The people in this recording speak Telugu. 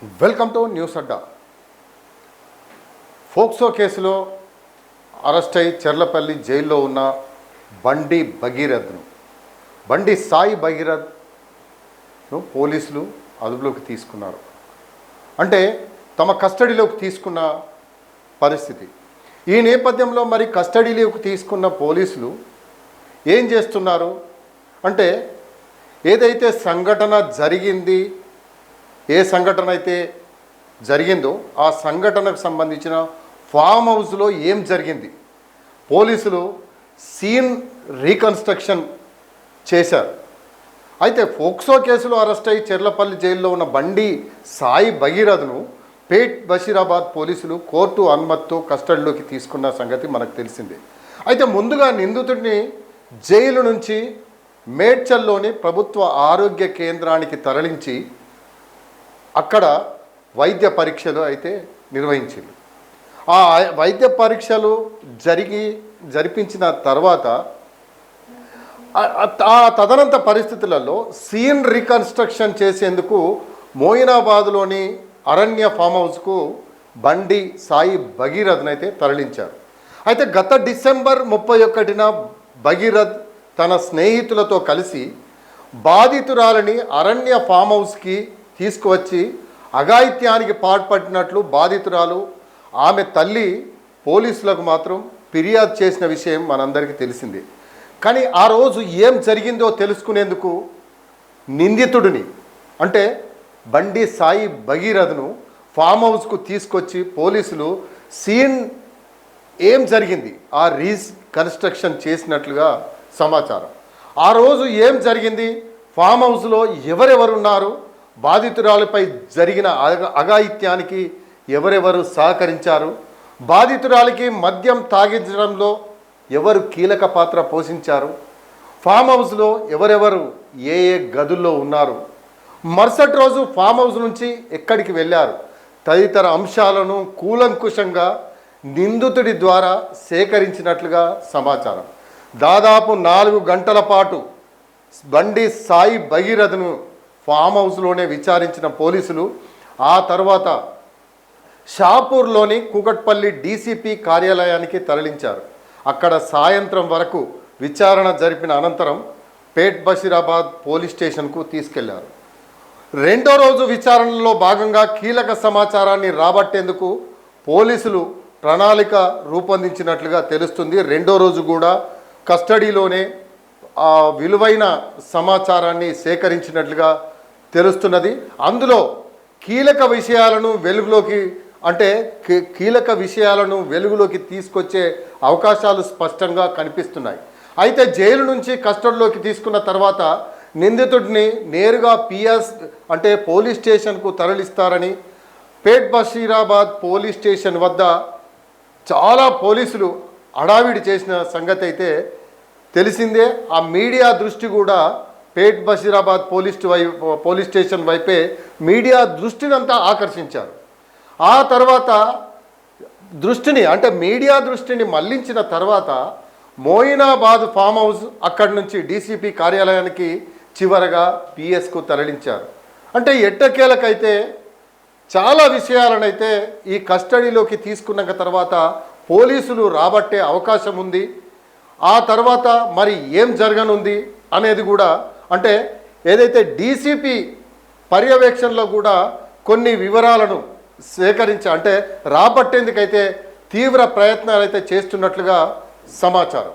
Welcome to news Adda. POCSO కేసులో అరెస్ట్ అయి చెర్లపల్లి జైల్లో ఉన్న బండి సాయి భగీరథ్ను పోలీసులు అదుపులోకి తీసుకున్నారు. అంటే తమ కస్టడీలోకి తీసుకున్న పరిస్థితి. ఈ నేపథ్యంలో మరి కస్టడీలోకి తీసుకున్న పోలీసులు ఏం చేస్తున్నారు అంటే, ఏదైతే సంఘటన జరిగింది, ఏ సంఘటన అయితే జరిగిందో ఆ సంఘటనకు సంబంధించిన ఫామ్ హౌస్లో ఏం జరిగింది పోలీసులు సీన్ రీకన్స్ట్రక్షన్ చేశారు. అయితే ఫోక్సో కేసులో అరెస్ట్ అయ్యి చెర్లపల్లి జైల్లో ఉన్న బండి సాయి భగీరథ్ను పేట్ బషీరాబాద్ పోలీసులు కోర్టు అనుమతితో కస్టడీలోకి తీసుకున్న సంగతి మనకు తెలిసిందే. అయితే ముందుగా నిందితుడిని జైలు నుంచి మేడ్చల్లోని ప్రభుత్వ ఆరోగ్య కేంద్రానికి తరలించి అక్కడ వైద్య పరీక్షలు అయితే నిర్వహించింది. ఆ వైద్య పరీక్షలు జరిపించిన తర్వాత ఆ తదనంత పరిస్థితులలో సీన్ రీకన్స్ట్రక్షన్ చేసేందుకు మోయినాబాద్లోని అరణ్య ఫామ్ హౌస్కు బండి సాయి భగీరథ్ను అయితే తరలించారు. అయితే గత డిసెంబర్ 31న భగీరథ్ తన స్నేహితులతో కలిసి బాధితురాలని అరణ్య ఫామ్ హౌస్కి తీసుకువచ్చి అఘాయిత్యానికి పాల్పడినట్లు బాధితురాలు ఆమె తల్లి పోలీసులకు మాత్రం ఫిర్యాదు చేసిన విషయం మనందరికీ తెలిసిందే. కానీ ఆ రోజు ఏం జరిగిందో తెలుసుకునేందుకు నిందితుడిని అంటే బండి సాయి భగీరథ్ను ఫామ్ హౌస్కు తీసుకొచ్చి పోలీసులు సీన్ ఏం జరిగింది ఆ రీకన్స్ట్రక్షన్ చేసినట్లుగా సమాచారం. ఆ రోజు ఏం జరిగింది, ఫామ్ హౌస్లో ఎవరెవరున్నారు, బాధితురాలపై జరిగిన అఘాయిత్యానికి ఎవరెవరు సహకరించారు, బాధితురాలికి మద్యం తాగించడంలో ఎవరు కీలక పాత్ర పోషించారు, ఫామ్ హౌస్లో ఎవరెవరు ఏ గదుల్లో ఉన్నారు, మరుసటి రోజు ఫామ్ హౌస్ నుంచి ఎక్కడికి వెళ్ళారు తదితర అంశాలను కూలంకుషంగా నిందితుడి ద్వారా సేకరించినట్లుగా సమాచారం. దాదాపు 4 గంటల పాటు బండి సాయి భగీరథ్ను ఫామ్ హౌస్లోనే విచారించిన పోలీసులు ఆ తర్వాత షాపూర్లోని కూకట్పల్లి డీసీపీ కార్యాలయానికి తరలించారు. అక్కడ సాయంత్రం వరకు విచారణ జరిపిన అనంతరం పేట్ బషీరాబాద్ పోలీస్ స్టేషన్కు తీసుకెళ్లారు. రెండో రోజు విచారణలో భాగంగా కీలక సమాచారాన్ని రాబట్టేందుకు పోలీసులు ప్రణాళిక రూపొందించినట్లుగా తెలుస్తుంది. రెండో రోజు కూడా కస్టడీలోనే ఆ విలువైన సమాచారాన్ని సేకరించినట్లుగా తెలుస్తున్నది. అందులో కీలక విషయాలను వెలుగులోకి తీసుకొచ్చే అవకాశాలు స్పష్టంగా కనిపిస్తున్నాయి. అయితే జైలు నుంచి కస్టడీలోకి తీసుకున్న తర్వాత నిందితుడిని నేరుగా పోలీస్ స్టేషన్కు తరలిస్తారని పేట్ బషీరాబాద్ పోలీస్ స్టేషన్ వద్ద చాలా పోలీసులు హడావిడి చేసిన సంగతి అయితే తెలిసిందే. ఆ మీడియా దృష్టి కూడా పేట్ బషీరాబాద్ పోలీస్ స్టేషన్ వైపే మీడియా దృష్టినంతా ఆకర్షించారు. ఆ తర్వాత మీడియా దృష్టిని మళ్లించిన తర్వాత మోయినాబాద్ ఫామ్ హౌస్ అక్కడి నుంచి డీసీపీ కార్యాలయానికి చివరగా పిఎస్కు తరలించారు. అంటే ఎట్టకేలకైతే చాలా విషయాలనైతే ఈ కస్టడీలోకి తీసుకున్న తర్వాత పోలీసులు రాబట్టే అవకాశం ఉంది. ఆ తర్వాత మరి ఏం జరగనుంది అనేది కూడా ఏదైతే డీసీపీ పర్యవేక్షణలో కూడా కొన్ని వివరాలను రాబట్టేందుకైతే తీవ్ర ప్రయత్నాలు అయితే చేస్తున్నట్లుగా సమాచారం.